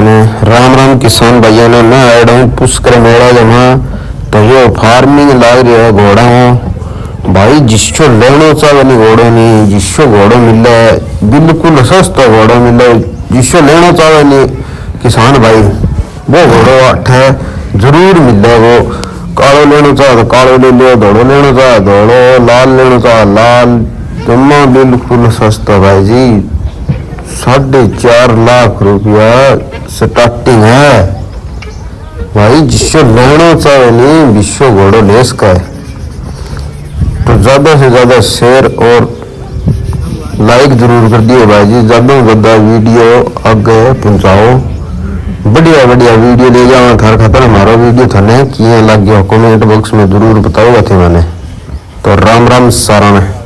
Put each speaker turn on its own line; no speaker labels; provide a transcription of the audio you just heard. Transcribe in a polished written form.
ने राम राम किसान भाइयों ने मैं आया हूँ पुष्कर मेला जमा तो यो फार्मिंग लाग रही है घोड़ा हो भाई जिसको लेना चाहे नहीं घोड़ो नहीं जिसको घोड़ो मिले बिल्कुल सस्ता घोड़ो मिले जिसको लेना चाहे नहीं किसान भाई वो घोड़ो अठ है जरूर मिले वो कालो लेना चाहे तो कालो ले लो धोड़ो लेना चाहे धोड़ो लाल लेना चाहे लाल जमा बिल्कुल सस्ता भाई जी 4.5 लाख रुपया स्टार्टिंग है भाई जिसको लेना चाहे नहीं विश्व घोड़ो ले सका है तो ज्यादा से ज्यादा शेयर और लाइक जरूर कर दिए भाई जी ज्यादा से ज्यादा वीडियो आगे पहुंचाओ बढ़िया बढ़िया वीडियो ले जाओ घर खातर हमारा वीडियो थाने किए लग गया कमेंट बॉक्स में जरूर बताओ थे मैंने तो राम राम सारा में।